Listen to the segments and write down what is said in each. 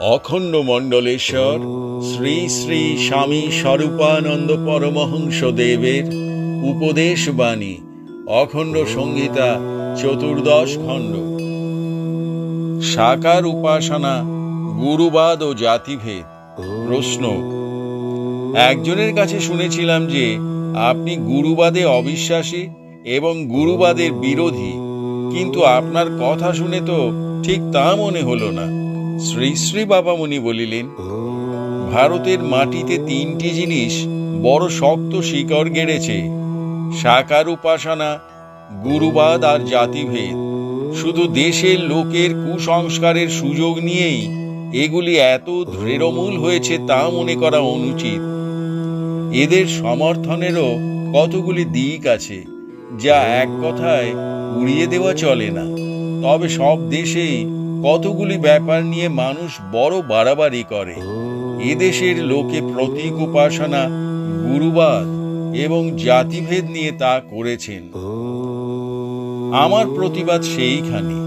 অখণ্ড মণ্ডলেশ্বর শ্রী শ্রী স্বামী স্বরূপানন্দ পরমহংস দেবের উপদেশ বাণী অখণ্ড সংহিতা চতুর্দশ খণ্ড। সাকার উপাসনা, গুরুবাদ ও জাতিভেদ। প্রশ্ন: একজনের কাছে শুনেছিলাম যে আপনি গুরুবাদে অবিশ্বাসী এবং গুরুবাদের বিরোধী, কিন্তু আপনার কথা শুনে তো ঠিক তা মনে হলো না। শ্রী শ্রী বাবামুনি বলিলেন, ভারতের মাটিতে তিনটি জিনিস বড় শক্ত শিকড় গেড়েছে: সাকার উপাসনা, গুরুবাদ আর জাতিভেদ। শুধু দেশের লোকের কুসংস্কারের সুযোগ নিয়েই এগুলি এত দৃঢ়মূল হয়েছে তা মনে করা অনুচিত। এদের সমর্থনেরও কতগুলি দিক আছে, যা এক কথায় উড়িয়ে দেওয়া চলে না। তবে সব দেশেই কতগুলি ব্যাপার নিয়ে মানুষ বড় বাড়াবাড়ি করে। এদেশের লোকে প্রতীক উপাসনা, গুরুবাদ এবং জাতিভেদ নিয়ে তা করেছেন। আমার প্রতিবাদ সেইখানে,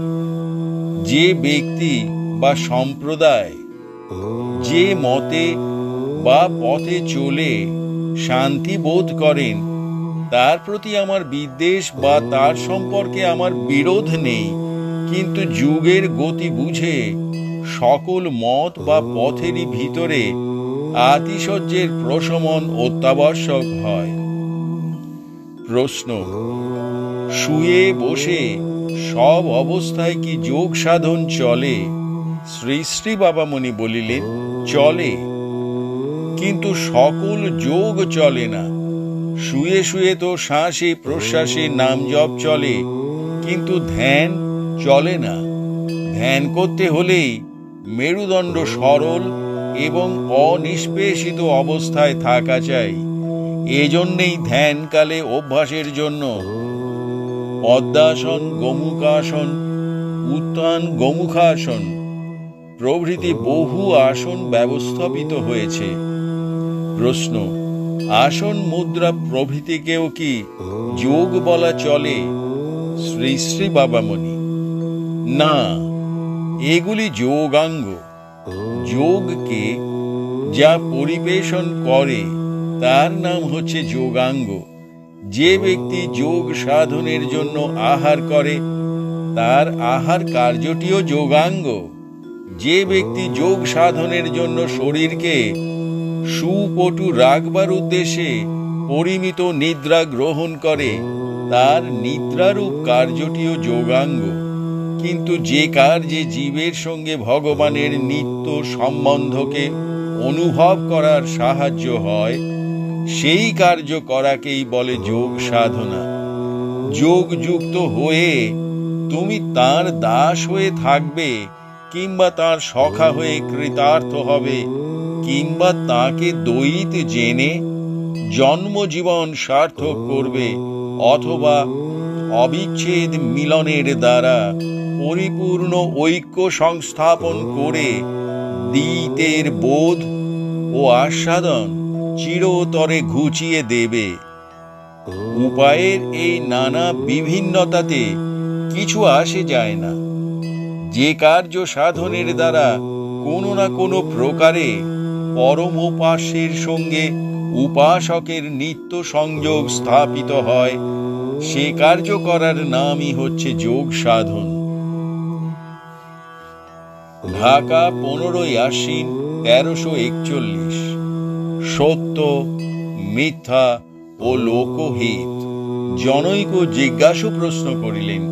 যে ব্যক্তি বা সম্প্রদায় যে মতে বা পথে চলে শান্তি বোধ করেন, তার প্রতি আমার বিদ্বেষ বা তার সম্পর্কে আমার বিরোধ নেই, কিন্তু যুগের গতি বুঝে সকল মত বা পথেরই ভিতরে আতিশয্যের প্রশমন অত্যাবশ্যক হয়। প্রশ্ন: শুয়ে বসে সব অবস্থায় কি যোগ সাধন চলে? শ্রী শ্রী বাবামুনি বলিলেন, চলে, কিন্তু সকল যোগ চলে না। শুয়ে শুয়ে তো শ্বাসে প্রশ্বাসে নাম জপ চলে, কিন্তু ধ্যান চলে না। ধ্যান করতে হলেই মেরুদণ্ড সরল এবং অনিষ্পেষিত অবস্থায় থাকা চাই। এজন্যেই ধ্যানকালে অভ্যাসের জন্য পদ্মাসন, গোমুখাসন, উত্থান গোমুখাসন প্রভৃতি বহু আসন ব্যবস্থাপিত হয়েছে। প্রশ্ন: আসন, মুদ্রা প্রভৃতিকেও কি যোগ বলা চলে? শ্রী শ্রী বাবামুনি: না, এগুলি যোগাঙ্গ। যোগকে যা পরিবেশন করে তার নাম হচ্ছে যোগাঙ্গ। যে ব্যক্তি যোগ সাধনের জন্য আহার করে, তার আহার কার্যটিও যোগাঙ্গ। যে ব্যক্তি যোগ সাধনের জন্য শরীরকে সুপটু রাখবার উদ্দেশ্যে পরিমিত নিদ্রা গ্রহণ করে, তার নিদ্রারূপ কার্যটিও যোগাঙ্গ। কিন্তু যে কার্যে জীবের সঙ্গে ভগবানের নিত্য সম্বন্ধকে অনুভব করার সাহায্য হয়, সেই কার্য করাকেই বলে যোগ সাধনা। যোগযুক্ত হয়ে তুমি তার দাস হয়ে থাকবে, কিংবা তার সখা হয়ে কৃতার্থ হবে, কিংবা তাকে দ্বৈত জেনে জন্মজীবন সার্থক করবে, অথবা অবিচ্ছেদ মিলনের দ্বারা পরিপূর্ণ ঐক্য সংস্থাপন করে দ্বৈতের বোধ ও আস্বাদন চিরতরে ঘুচিয়ে দেবে। উপায়ের এই নানা বিভিন্নতাতে কিছু আসে যায় না। যে কার্য সাধনের দ্বারা কোনো না কোনো প্রকারে পরমোপাস্যের সঙ্গে উপাসকের নিত্য সংযোগ স্থাপিত হয়, সে কার্য করার নামই হচ্ছে যোগ সাধন। ঢাকা, 15ই আশ্বিন, 1341। সত্য, মিথ্যা ও লোকহিত। জনৈক জিজ্ঞাসু প্রশ্ন করিলেন,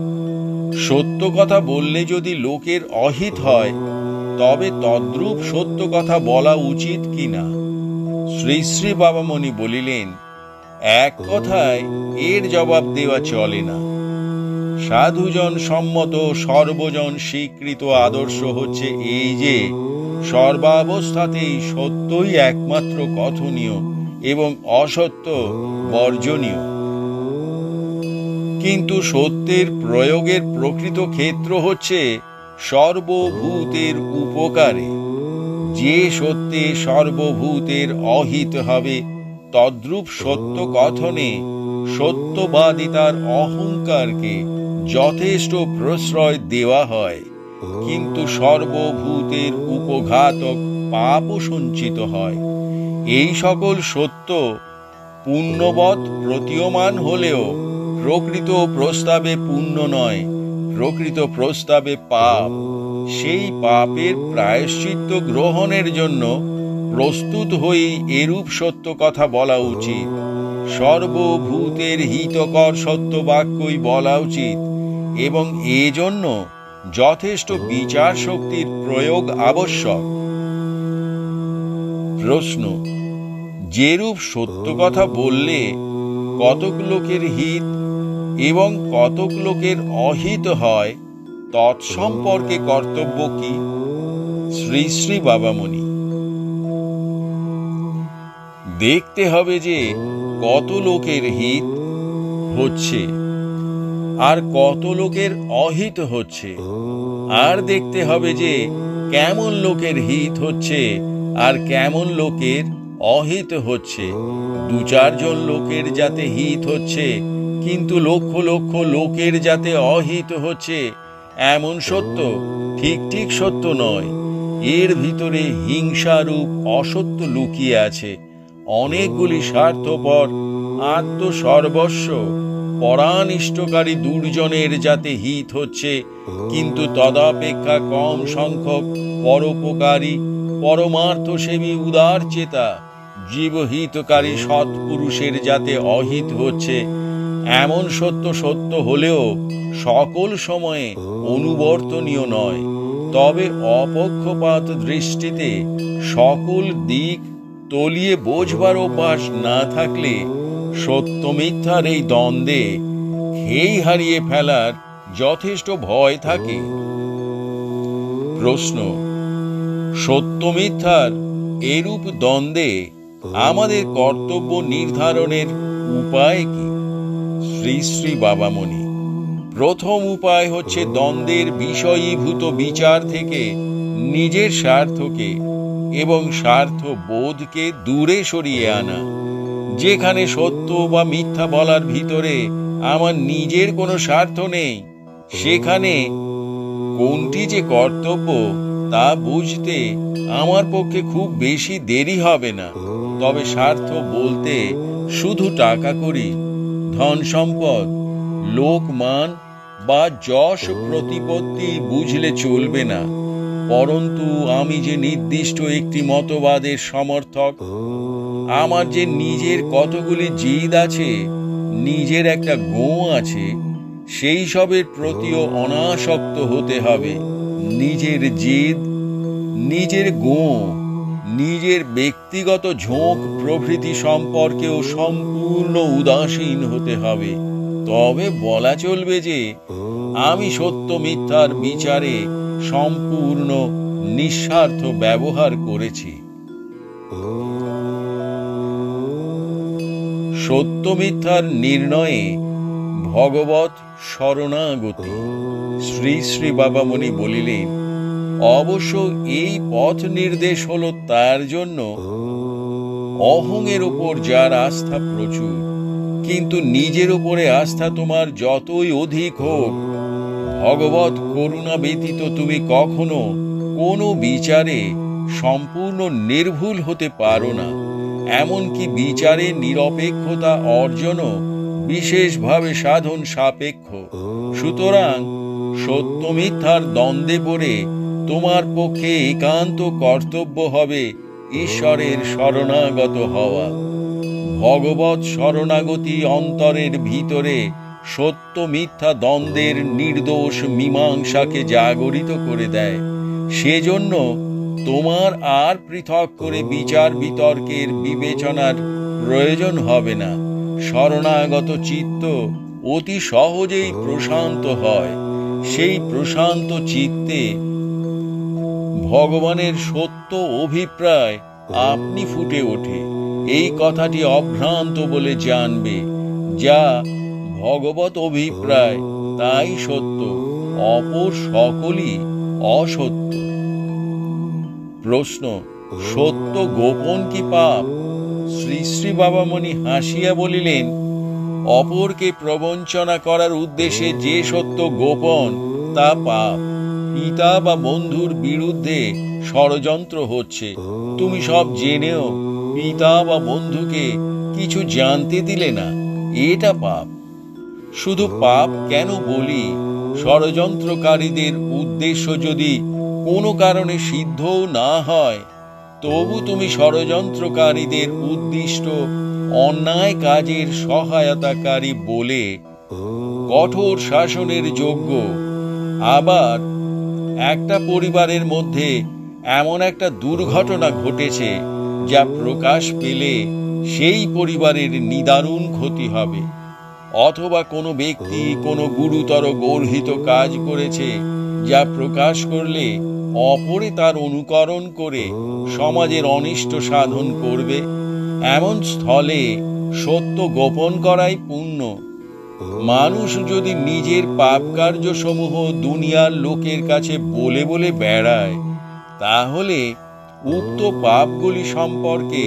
সত্য কথা বললে যদি লোকের অহিত হয়, তবে তদ্রূপ সত্য কথা বলা উচিত কিনা? শ্রী শ্রী বাবামুনি বলিলেন, এক কথায় এর জবাব দেওয়া চলে না। সাধুজন সম্মত সর্বজন স্বীকৃত আদর্শ হচ্ছে এই যে সর্বাবস্থাতেই সত্যই একমাত্র কথনীয় এবং অসত্য বর্জনীয়। কিন্তু সত্যের প্রয়োগের প্রকৃত ক্ষেত্র হচ্ছে সর্বভূতের উপকারে। যে সত্যে সর্বভূতের অহিত হবে, তদ্রূপ সত্য কথনে সত্যবাদিতার অহংকারকে যথেষ্ট প্রশ্রয় দেওয়া হয়। কিন্তু সর্বভূতের উপঘাতক পাপও সঞ্চিত হয়। এই সকল সত্য পুণ্যবৎ প্রতীয়মান হলেও প্রকৃত প্রস্তাবে পুণ্য নয়, প্রকৃত প্রস্তাবে পাপ। সেই পাপের প্রায়শ্চিত্ত গ্রহণের জন্য প্রস্তুত হয়েই এরূপ সত্য কথা বলা উচিত। সর্বভূতের হিতকর সত্য বাক্যই বলা উচিত এবং এজন্য যথেষ্ট বিচার শক্তির প্রয়োগ আবশ্যক। প্রশ্ন: যেরূপ সত্য কথা বললে কতক লোকের হিত এবং কতক লোকের অহিত হয়, তৎসম্পর্কে কর্তব্য কি? শ্রী শ্রী বাবামণি: দেখতে হবে যে কত লোকের হিত হচ্ছে আর কত লোকের অহিত হচ্ছে, আর দেখতে হবে যে কেমন লোকের হিত হচ্ছে আর কেমন লোকের অহিত হচ্ছে। দু চারজন লোকের যাতে হিত হচ্ছে কিন্তু লক্ষ লক্ষ লোকের যাতে অহিত হচ্ছে, এমন সত্য ঠিক ঠিক সত্য নয়। এর ভিতরে হিংসারূপ অসত্য লুকিয়ে আছে। অনেকগুলি স্বার্থপর আত্মসর্বস্ব পরানিষ্টকারী দুর্জনের যাতে হিত হচ্ছে কিন্তু তদাপেক্ষা কম সংখ্যক পরোপকারী পরমার্থসেবী উদার চেতা জীবহিতকারী সৎপুরুষের যাতে অহিত হচ্ছে, এমন সত্য সত্য হলেও সকল সময়ে অনুবর্তনীয় নয়। তবে অপক্ষপাত দৃষ্টিতে সকল দিক তলিয়ে বোঝবার অভ্যাস না থাকলে সত্য মিথ্যার এই দ্বন্দ্বে খেই হারিয়ে ফেলার যথেষ্ট ভয় থাকে। প্রশ্ন: সত্য মিথ্যার এরূপ দ্বন্দ্বে আমাদের কর্তব্য নির্ধারণের উপায় কি? শ্রী শ্রী বাবামণি: প্রথম উপায় হচ্ছে দ্বন্দ্বের বিষয়ীভূত বিচার থেকে নিজের স্বার্থকে এবং স্বার্থ বোধকে দূরে সরিয়ে আনা। যেখানে সত্য বা মিথ্যা বলার ভিতরে আমার নিজের কোনো স্বার্থ নেই, সেখানে কোনটি যে কর্তব্য তা বুঝতে আমার পক্ষে খুব বেশি দেরি হবে না। তবে স্বার্থ বলতে শুধু টাকা কড়ি, ধন সম্পদ, লোকমান বা যশ প্রতিপত্তি বুঝলে চলবে না। পরন্তু আমি যে নির্দিষ্ট একটি মতবাদের সমর্থক, আমার যে নিজের কতগুলি জিদ আছে, নিজের একটা গো আছে, সেই সবের প্রতিও অনাসক্ত হতে হবে। নিজের জিদ, নিজের গো, নিজের ব্যক্তিগত ঝোঁক প্রভৃতি সম্পর্কেও সম্পূর্ণ উদাসীন হতে হবে। তবে বলা চলবে যে আমি সত্য মিথ্যার বিচারে সম্পূর্ণ নিঃস্বার্থ ব্যবহার করেছি। সত্য মিথ্যার নির্ণয়ে ভগবৎ শরণাগতি। শ্রী শ্রী বাবামণি বলিলেন, অবশ্য এই পথ নির্দেশ হলো তার জন্য অহংয়ের উপর যার আস্থা প্রচুর, কিন্তু নিজের উপরে আস্থা তোমার যতই অধিক হোক, ভগবৎ করুণা ব্যতীত তুমি কখনো কোনো বিচারে সম্পূর্ণ নির্ভুল হতে পারো না। এমনকি বিচারে নিরপেক্ষতা অর্জনও বিশেষভাবে সাধন সাপেক্ষ। সুতরাং সত্য মিথ্যার দ্বন্দ্বে পড়ে তোমার পক্ষে একান্ত কর্তব্য হবে ঈশ্বরের শরণাগত হওয়া। ভগবৎ শরণাগতি অন্তরের ভিতরে সত্য মিথ্যা দ্বন্দ্বের নির্দোষ মীমাংসাকে জাগরিত করে দেয়। সেজন্য তোমার আর পৃথক করে বিচার বিতর্কের বিবেচনার প্রয়োজন হবে না। শরণাগত চিত্ত অতি সহজেই প্রশান্ত হয়। সেই প্রশান্ত চিত্তে ভগবানের সত্য অভিপ্রায় আপনি ফুটে ওঠে। এই কথাটি অভ্রান্ত বলে জানবে। যা ভগবত অভিপ্রায় তাই সত্য, অপর সকলই অসত্য। প্রশ্ন: সত্য গোপন কি পাপ? শ্রী শ্রী বাবামণি হাসিয়া বলিলেন, অপরকে প্রবঞ্চনা করার উদ্দেশ্যে যে সত্য গোপন তা পাপ। পিতা বা বন্ধুর বিরুদ্ধে ষড়যন্ত্র হচ্ছে, তুমি সব জেনেও পিতা বা বন্ধুকে কিছু জানতে দিলে না, এটা পাপ। শুধু পাপ কেন বলি, ষড়যন্ত্রকারীদের উদ্দেশ্য যদি কোনো কারণে সিদ্ধও না হয়, তবু তুমি ষড়যন্ত্রকারীদের উদ্দিষ্ট অন্যায় কাজের সহায়তাকারী বলে কঠোর শাসনের যোগ্য। আবার একটা পরিবারের মধ্যে এমন একটা দুর্ঘটনা ঘটেছে যা প্রকাশ পেলে সেই পরিবারের নিদারুণ ক্ষতি হবে, অথবা কোনো ব্যক্তি কোনো গুরুতর গর্হিত কাজ করেছে যা প্রকাশ করলে অপরে তার অনুকরণ করে সমাজের অনিষ্ট সাধন করবে, এমন স্থলে সত্য গোপন করাই পুণ্য। মানুষ যদি নিজের পাপ কার্যসমূহ দুনিয়ার লোকের কাছে বলে বলে বেড়ায়, তাহলে উক্ত পাপগুলি সম্পর্কে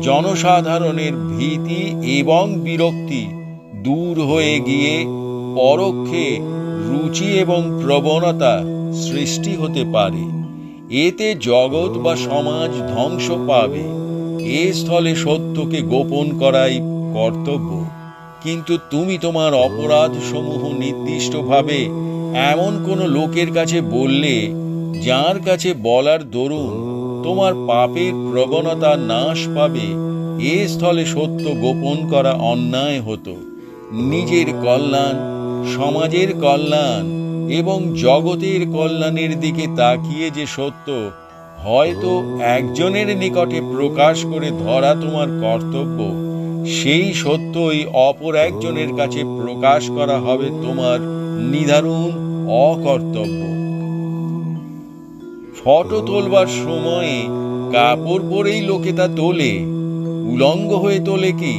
জনসাধারণের ভীতি এবং বিরক্তি দূর হয়ে গিয়ে পরোক্ষে রুচি এবং প্রবণতা সৃষ্টি হতে পারে। এতে জগৎ বা সমাজ ধ্বংস পাবে। এ স্থলে সত্যকে গোপন করাই কর্তব্য। কিন্তু তুমি তোমার অপরাধ সমূহ নির্দিষ্টভাবে এমন কোনো লোকের কাছে বললে, যার কাছে বলার দরুন তোমার পাপের প্রবণতা নাশ পাবে, এ স্থলে সত্য গোপন করা অন্যায় হতো। নিজের কল্যাণ, সমাজের কল্যাণ এবং জগতের কল্যাণের দিকে তাকিয়ে যে সত্য হয়তো একজনের নিকটে প্রকাশ করে ধরা তোমার কর্তব্য, সেই সত্যই অপর একজনের কাছে প্রকাশ করা হবে তোমার নিদারুণ অকর্তব্য। ফটো তোলবার সময়ে কাপড় পরেই লোকে তা তোলে, উলঙ্গ হয়ে তোলে কি?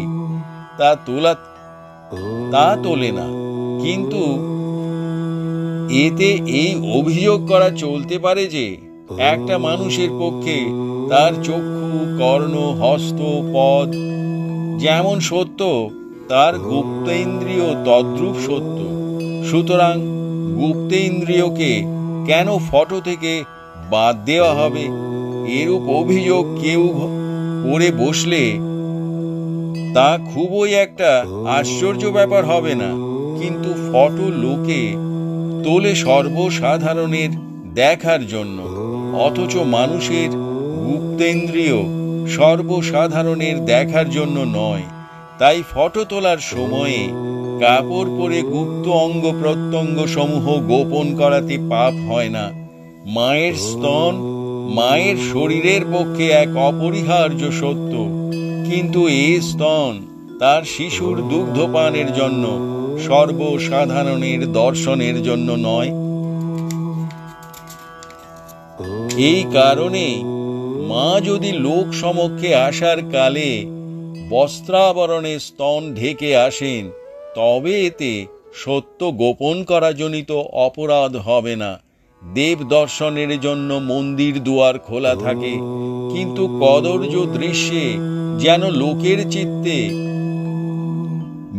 তা তোলে না। কিন্তু এতে এই অভিযোগ করা চলতে পারে যে একটা মানুষের পক্ষে তার চক্ষু, কর্ণ, হস্ত, পদ যেমন সত্য, তার গুপ্তেন্দ্রিয় তদ্রূপ সত্য। সুতরাং গুপ্তেন্দ্রিয়কে কেন ফটো থেকে বাদ দেওয়া হবে? এরূপ অভিযোগ কেউ করে বসলে তা খুবই একটা আশ্চর্য ব্যাপার হবে না। কিন্তু ফটো লোকে তোলে সর্বসাধারণের দেখার জন্য, অথচ মানুষের গুপ্তেন্দ্রিয় সর্বসাধারণের দেখার জন্য নয়। তাই ফটো তোলার সময়ে কাপড় পরে গুপ্ত অঙ্গ প্রত্যঙ্গ সমূহ গোপন করাতে পাপ হয় না। মায়ের স্তন মায়ের শরীরের পক্ষে এক অপরিহার্য সত্য, কিন্তু এই স্তন তার শিশুর দুগ্ধপানের জন্য, সর্বসাধারণের দর্শনের জন্য নয়। এই কারণে মা যদি লোক সমক্ষে আসার কালে বস্ত্রাবরণে স্তন ঢেকে আসেন, তবে এতে সত্য গোপন করা জনিত অপরাধ হবে না। দেব দর্শনের জন্য মন্দির দুয়ার খোলা থাকে, কিন্তু কদর্য দৃশ্যে যেন লোকের চিত্তে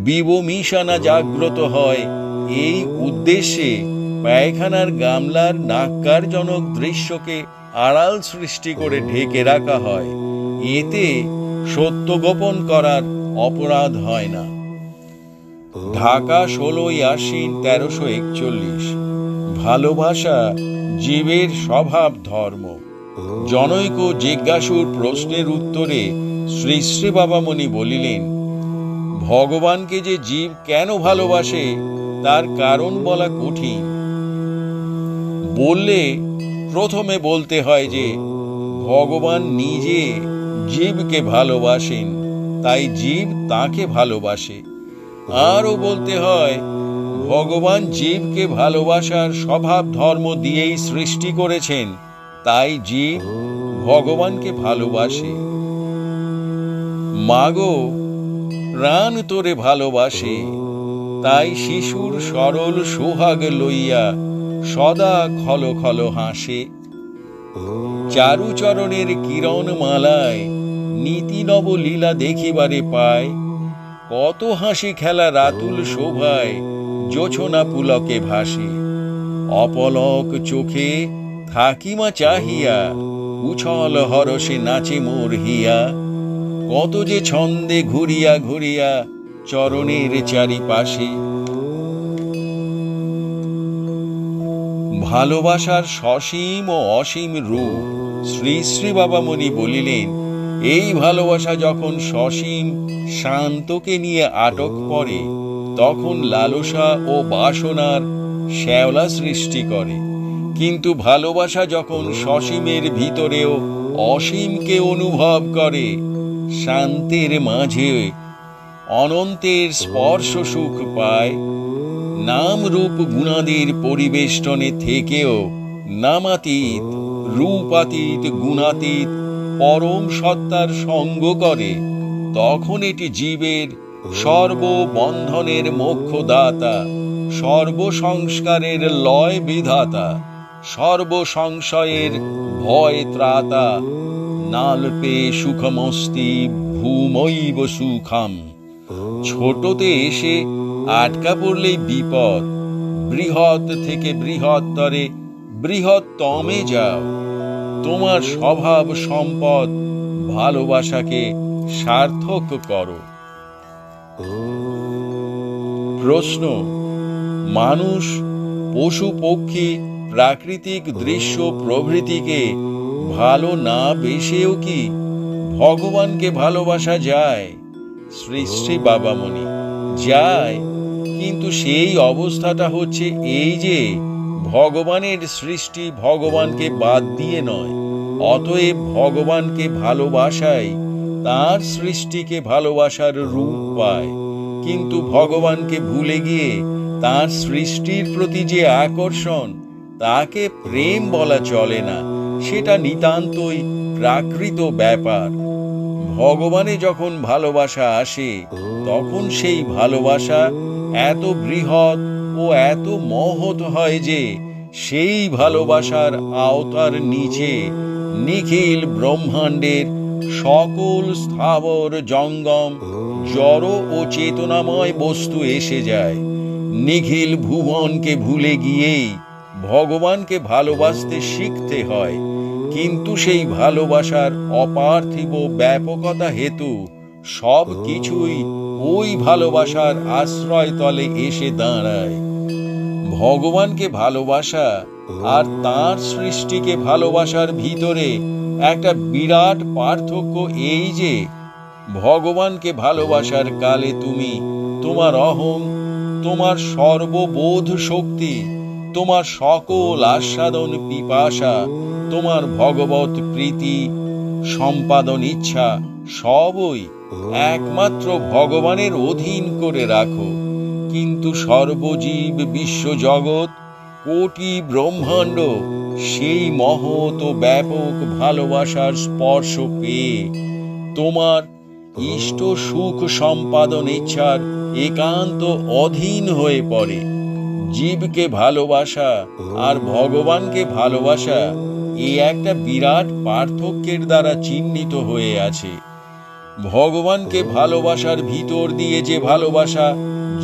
বিবমিশানা জাগ্রত হয়, এই উদ্দেশ্যে পায়খানার গামলার নাক্কারজনক দৃশ্যকে আড়াল সৃষ্টি করে ঢেকে রাখা হয়। এতে সত্য গোপন করার অপরাধ হয় না। ঢাকা 16ই আশ্বিন 1341। ভালোবাসা জীবের স্বভাব ধর্ম। জনৈক জিজ্ঞাসুর প্রশ্নের উত্তরে শ্রী শ্রী বাবামণি বলিলেন, ভগবানকে যে জীব কেন ভালোবাসে তার কারণ বলা কঠিন। বললে প্রথমে বলতে হয় যে ভগবান নিজে জীবকে ভালোবাসেন, তাই জীব তাকে ভালোবাসে। আরও বলতে হয় ভগবান জীবকে ভালোবাসার স্বভাব ধর্ম দিয়েই সৃষ্টি করেছেন, তাই জীব ভগবানকে ভালোবাসে। মাগো প্রাণ তোরে ভালোবাসে, তাই শিশুর সরল সোহাগ লইয়া সদা খল খল হাসে। চারুচরণের কিরণ মালায় নীতি নব লীলা দেখিবারে পায়, কত হাসি খেলা রাতুল শোভায় জোছনা পুলকে ভাসে। অপলক চোখে থাকিমা চাহিয়া, উছল হরসে নাচে মোর হিয়া। কত যে ছন্দে ঘুরিয়া ঘুরিয়া চরণের চারিপাশে। ভালোবাসার সসীম ও অসীম রূপ। শ্রী শ্রী বাবামণি বলিলেন, এই ভালোবাসা যখন সসীম শান্তকে নিয়ে আটক পড়ে, তখন লালসা ও বাসনার শ্যাওলা সৃষ্টি করে। কিন্তু ভালোবাসা যখন সসীমের ভিতরেও অসীমকে অনুভব করে, শান্তের মাঝে অনন্তের স্পর্শ সুখ পায়, নাম রূপ গুণাদির পরিবেষ্টনে থেকেও নামাতীত রূপাতীত গুণাতীত পরম সত্তার সঙ্গ করে, তখন এটি জীবের সর্ববন্ধনের মোক্ষদাতা, সর্বসংস্কারের লয় বিধাতা, সর্বসংশয়ের ভয় ত্রাতা। নালপে সুখমস্তি ভূমৈব সুখম। ছোটতে এসে আটকা পড়লেই বিপদ, বৃহৎ থেকে বৃহত্তরে বৃহত্তমে যাও। তোমার স্বভাব সম্পদ ভালোবাসাকে সার্থক করো। প্রশ্ন: মানুষ, পশু পক্ষী, প্রাকৃতিক দৃশ্য প্রভৃতিকে ভালো না বেসেও কি ভগবানকে ভালোবাসা যায়? শ্রী শ্রী বাবামণি: যায়, কিন্তু সেই অবস্থাটা হচ্ছে এই যে ভগবানের সৃষ্টি ভগবানকে বাদ দিয়ে নয়। অতএব ভগবানকে ভালোবাসাই তার সৃষ্টিকে ভালোবাসার রূপ পায়। কিন্তু ভগবানকে ভুলে গিয়ে তার সৃষ্টির প্রতি যে আকর্ষণ, তাকে প্রেম বলা চলে না। সেটা নিতান্তই প্রাকৃত ব্যাপার। ভগবানে যখন ভালোবাসা আসে, তখন সেই ভালোবাসা এত বৃহৎ ও এত মহৎ হয় যে সেই ভালোবাসার আওতার নিচে নিখিল ব্রহ্মাণ্ডের সকল স্থাবর জঙ্গম জড় ও চেতনাময় বস্তু এসে যায়। নিখিল ভুবনকে ভুলে গিয়েই ভগবানকে ভালোবাসতে শিখতে হয়। কিন্তু সেই ভালোবাসার অপার্থিব ব্যাপকতা হেতু সব কিছুই ওই ভালোবাসার আশ্রয় তলে এসে দাঁড়ায়। ভগবানকে ভালোবাসা আর তাঁর সৃষ্টিকে ভালোবাসার ভিতরে একটা বিরাট পার্থক্য এই যে, ভগবানকে ভালোবাসার কালে তুমি তোমার অহং, তোমার সর্ববোধ শক্তি, তোমার সকল আস্বাদন পিপাসা, তোমার ভগবত প্রীতি সম্পাদন ইচ্ছা সবই একমাত্র ভগবানের অধীন করে রাখো। কিন্তু সর্বজীব বিশ্বজগৎ কোটি ব্রহ্মাণ্ড সেই মহৎ ও ব্যাপক ভালোবাসার স্পর্শ পেয়ে তোমার ইষ্ট সুখ সম্পাদন ইচ্ছার একান্ত অধীন হয়ে পড়ে। জীবকে ভালোবাসা আর ভগবানকে ভালোবাসা এই একটা বিরাট পার্থক্যের দ্বারা চিহ্নিত হয়ে আছে। ভগবানকে ভালোবাসার ভিতর দিয়ে যে ভালোবাসা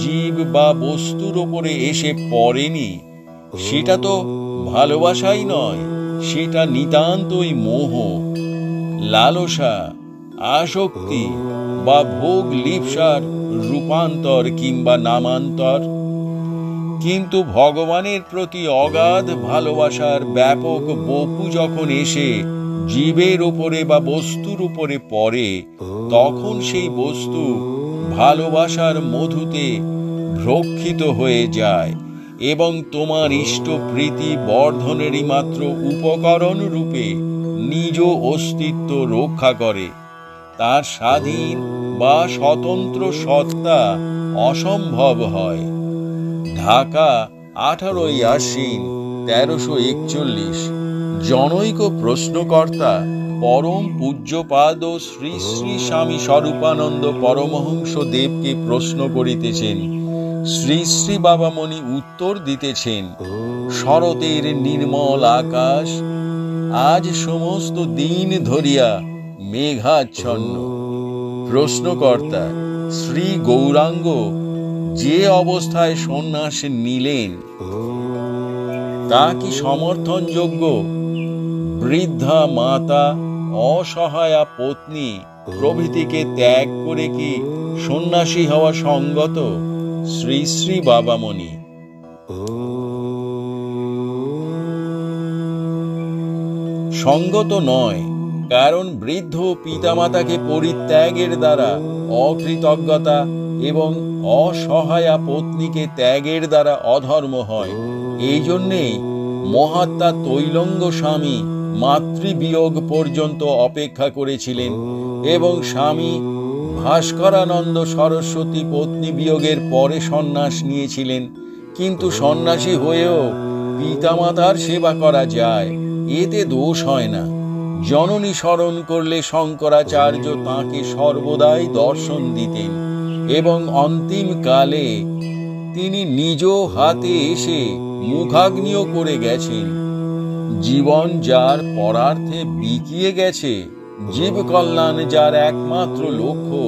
জীব বা বস্তুর ওপরে এসে পড়েনি, সেটা তো ভালোবাসাই নয়, সেটা নিতান্তই মোহ, লালসা, আসক্তি বা ভোগ লিপ্সার রূপান্তর কিংবা নামান্তর। কিন্তু ভগবানের প্রতি অগাধ ভালোবাসার ব্যাপক বপু যখন এসে জীবের উপরে বা বস্তুর উপরে পড়ে, তখন সেই বস্তু ভালোবাসার মধুতে ভ্রক্ষিত হয়ে যায় এবং তোমার ইষ্ট প্রীতি বর্ধনেরই মাত্র উপকরণ রূপে নিজ অস্তিত্ব রক্ষা করে। তার স্বাধীন বা স্বতন্ত্র সত্তা অসম্ভব হয়। ঢাকা 18ই আশ্বিন 1341। জনৈক প্রশ্নকর্তা পরম পূজ্যপাদ শ্রী শ্রী স্বামী স্বরূপানন্দ পরমহংস দেবকে প্রশ্ন করিতেছেন। শ্রী শ্রী বাবামণি উত্তর দিতেছেন, শরতের নির্মল আকাশ আজ সমস্ত দিন ধরিয়া মেঘাচ্ছন্ন। প্রশ্নকর্তা: শ্রী গৌরাঙ্গ যে অবস্থায় সন্ন্যাস নিলেন, তা কি সমর্থনযোগ্য? বৃদ্ধা মাতা, অসহায়া পত্নী প্রভৃতিকে ত্যাগ করে কি সন্ন্যাসী হওয়া সঙ্গত? শ্রী শ্রী বাবামণি। সঙ্গত নয়, কারণ বৃদ্ধ পিতামাতাকে পরিত্যাগের দ্বারা অকৃতজ্ঞতা এবং অসহায়া পত্নীকে ত্যাগের দ্বারা অধর্ম হয়। এই জন্যেই মহাত্মা তৈলঙ্গ স্বামী মাতৃবিয়োগ পর্যন্ত অপেক্ষা করেছিলেন এবং স্বামী ভাস্করানন্দ সরস্বতী পত্নী বিয়োগের পরে সন্ন্যাস নিয়েছিলেন। কিন্তু সন্ন্যাসী হয়েও পিতামাতার সেবা করা যায়, এতে দোষ হয় না। জননী স্মরণ করলে শঙ্করাচার্য তাঁকে সর্বদাই দর্শন দিতেন এবং অন্তিম কালে তিনি নিজ হাতে এসে মুখাগ্নিও করে গেছেন। জীবন যার পরার্থে বিকিয়ে গেছে, জীব কল্যাণ যার একমাত্র লক্ষ্য,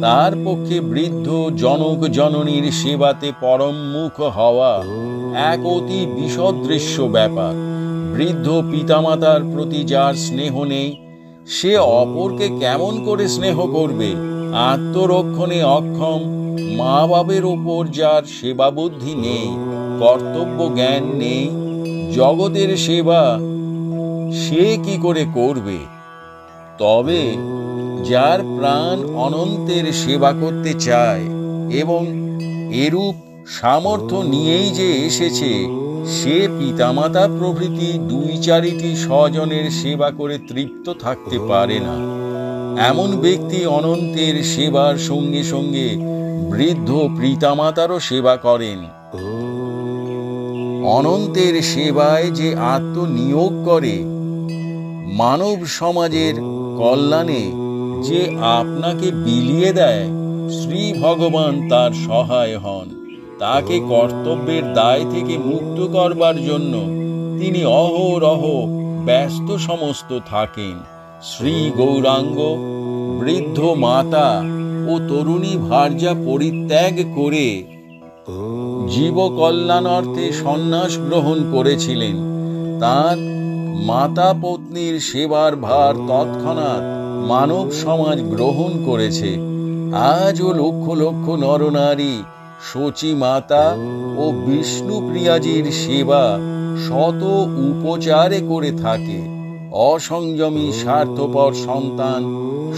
তার পক্ষে বৃদ্ধ জনক জননীর সেবাতে পরমমুখ হওয়া এক অতি বিসদৃশ্য ব্যাপার। বৃদ্ধ পিতামাতার প্রতি যার স্নেহ নেই, সে অপরকে কেমন করে স্নেহ করবে? আত্মরক্ষণে অক্ষম মা বাবের ওপর যার সেবা বুদ্ধি নেই, কর্তব্য জ্ঞান নেই, জগতের সেবা সে কি করে করবে? তবে যার প্রাণ অনন্তের সেবা করতে চায় এবং এরূপ সামর্থ্য নিয়েই যে এসেছে, সে পিতামাতা প্রভৃতি 2-4টি স্বজনের সেবা করে তৃপ্ত থাকতে পারে না। এমন ব্যক্তি অনন্তের সেবার সঙ্গে সঙ্গে বৃদ্ধ পিতামাতারও সেবা করেন। অনন্তের সেবায় যে আত্মনিয়োগ করে, মানব সমাজের কল্যাণে যে আপনাকে বিলিয়ে দেয়, শ্রী ভগবান তার সহায় হন। তাকে কর্তব্যের দায় থেকে মুক্ত করবার জন্য তিনি অহরহ ব্যস্ত সমস্ত থাকেন। শ্রী গৌরাঙ্গ বৃদ্ধ মাতা ও তরুণী ভার্যা পরিত্যাগ করে জীব কল্যাণার্থে সন্ন্যাস গ্রহণ করেছিলেন। তার মাতা পত্নীর সেবার ভার তৎক্ষণাৎ মানব সমাজ গ্রহণ করেছে। আজও লক্ষ লক্ষ নরনারী শচী মাতা ও বিষ্ণুপ্রিয়াজির সেবা শত উপচারে করে থাকে। অসংযমী স্বার্থপর সন্তান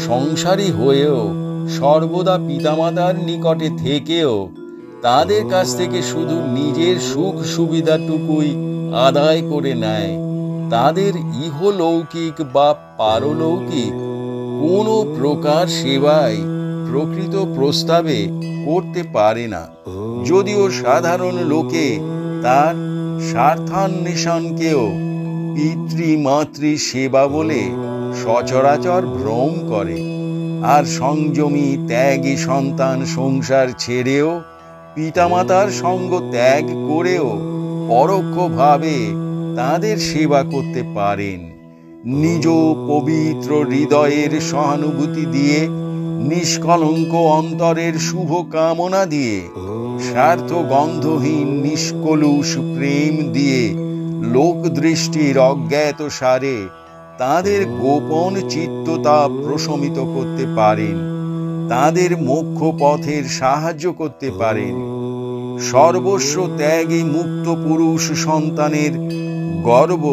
সংসারী হয়েও সর্বদা পিতামাতার নিকটে থেকেও তাদের কাছ থেকে শুধু নিজের সুখ সুবিধাটুকুই আদায় করে নেয়। তাদের ইহলৌকিক বা পারলৌকিক কোনো প্রকার সেবাই প্রকৃত প্রস্তাবে করতে পারে না। যদিও সাধারণ লোকে তার স্বার্থান্বেষণকেও পিতৃমাতৃ সেবা বলে সচরাচর ভ্রম করে, আর সংযমী ত্যাগী সন্তান সংসার ছেড়েও পিতামাতার সঙ্গ ত্যাগ করেও পরোক্ষভাবে তাদের সেবা করতে পারেন। নিজ পবিত্র হৃদয়ের সহানুভূতি দিয়ে, নিষ্কলঙ্ক অন্তরের শুভ কামনা দিয়ে, স্বার্থ গন্ধহীন নিষ্কলুষ প্রেম দিয়ে, লোক দৃষ্টির অজ্ঞাত সারে তাদের গোপন চিত্ততা প্রশমিত করতে পারেন, তাদের মোক্ষ পথের সাহায্য করতে পারেন। সর্বস্ব ত্যাগী মুক্ত পুরুষ সন্তানের গর্ব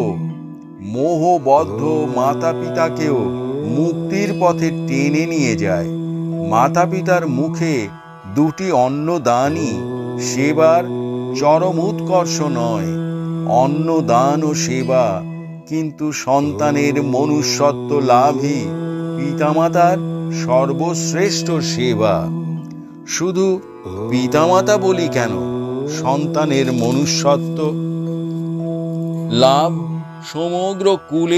মোহবদ্ধ মাতা পিতাকেও মুক্তির পথে টেনে নিয়ে যায়। মাতা পিতার মুখে 2টি অন্নদানই সেবার চরম উৎকর্ষ নয়। অন্নদান ও সেবা কিন্তু সন্তানের মনুষ্যত্ব লাভই পিতামাতার সর্বশ্রেষ্ঠ সেবা। শুধু পিতামাতা বলি কেন, সন্তানের মনুষ্যত্ব লাভ সমগ্র কুলে